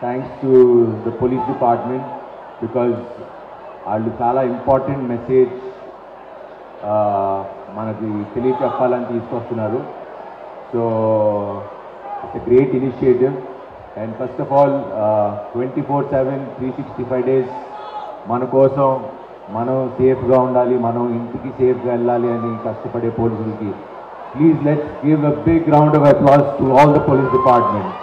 Thanks to the police department because వాళ్ళు చాలా important message మనకి తెలియచెప్పాలని తీసుకొస్తున్నారు. So it's a great initiative and first of all 24/7 365 days మన కోసం మనం సేఫ్గా ఉండాలి, మనం ఇంటికి సేఫ్గా వెళ్ళాలి అని కష్టపడే పోలీసులకి please let's give a big round of applause to all the police department.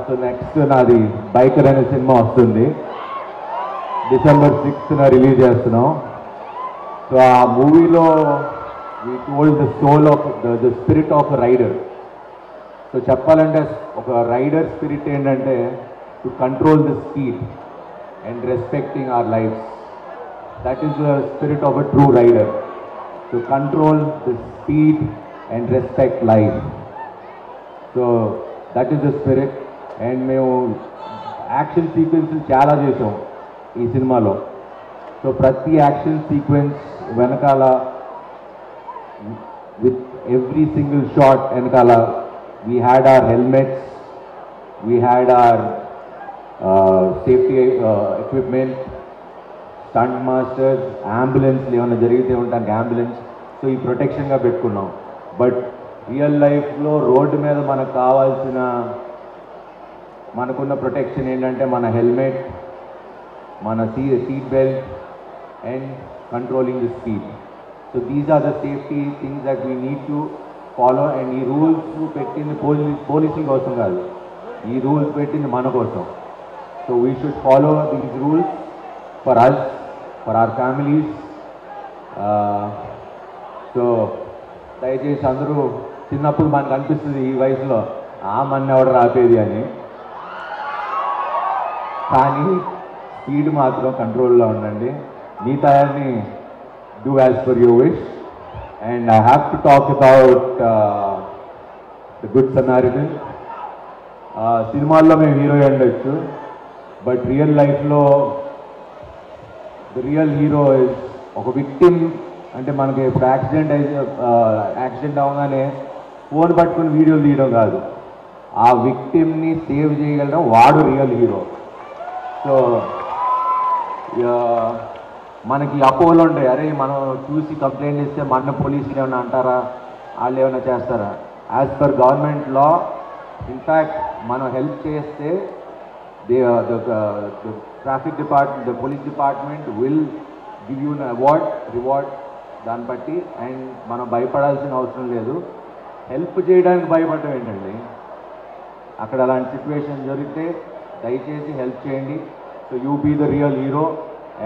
So next నాది బైకర్ అనే సినిమా వస్తుంది, December 6th రిలీజ్ చేస్తున్నాం. సో ఆ మూవీలో we told the soul of the spirit of rider. So చెప్పాలంటే ఒక రైడర్ స్పిరిట్ ఏంటంటే to control the speed and respecting our lifes. That is the spirit of a true rider, to control the speed and respect life. So that is the spirit. And మేము action sequence చాలా చేసాం ఈ సినిమాలో. So ప్రతి action sequence వెనకాల with every single shot వెనకాల we had our helmets, we had our safety equipment, stunt masters, ambulance ఏమైనా జరిగితే ఉండడానికి అంబులెన్స్. సో ఈ ప్రొటెక్షన్గా పెట్టుకున్నాం. బట్ రియల్ లైఫ్లో రోడ్డు మీద మనకు కావాల్సిన మనకున్న ప్రొటెక్షన్ ఏంటంటే మన హెల్మెట్, మన seat belt and controlling the speed. So these are the safety things that we need to follow. And ఈ రూల్స్ పెట్టింది పోలీసుల కోసం కాదు, ఈ రూల్స్ పెట్టింది మన కోసం. So we should follow these rules for us, for our families. So దయచేసి అందరూ, చిన్నప్పుడు మనకు అనిపిస్తుంది ఈ వయసులో మన ఎవడు రాపేది అని, కానీ స్పీడ్ మాత్రం కంట్రోల్లో ఉండండి. మిగతాన్ని do as per your wish. And I have to talk about the good Samaritan. సినిమాల్లో మేము హీరో ఉండొచ్చు, బట్ రియల్ లైఫ్లో ద రియల్ హీరో ఇస్ ఒక విక్టిమ్. అంటే మనకి ఇప్పుడు యాక్సిడెంట్ అవగానే ఫోన్ పట్టుకుని వీడియోలు తీయడం కాదు, ఆ విక్టిమ్ని సేవ్ చేయగలడం వాడు రియల్ హీరో. సో మనకి అపోహలు ఉంటాయి, అరే మనం చూసి కంప్లైంట్ ఇస్తే మన పోలీసులు ఏమైనా అంటారా, వాళ్ళు ఏమైనా చేస్తారా. యాజ్ పర్ గవర్నమెంట్ లా, ఇన్ఫ్యాక్ట్ మనం హెల్ప్ చేస్తే traffic department, the police department will give you award, reward దాన్ని బట్టి. అండ్ మనం భయపడాల్సిన అవసరం లేదు. హెల్ప్ చేయడానికి భయపడటం ఏంటండి, అక్కడ అలాంటి సిచ్యువేషన్ జరిగితే దయచేసి హెల్ప్ చేయండి. So you be the real hero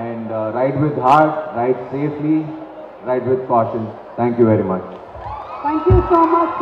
and ride with heart, ride safely, ride with caution. Thank you very much. Thank you so much.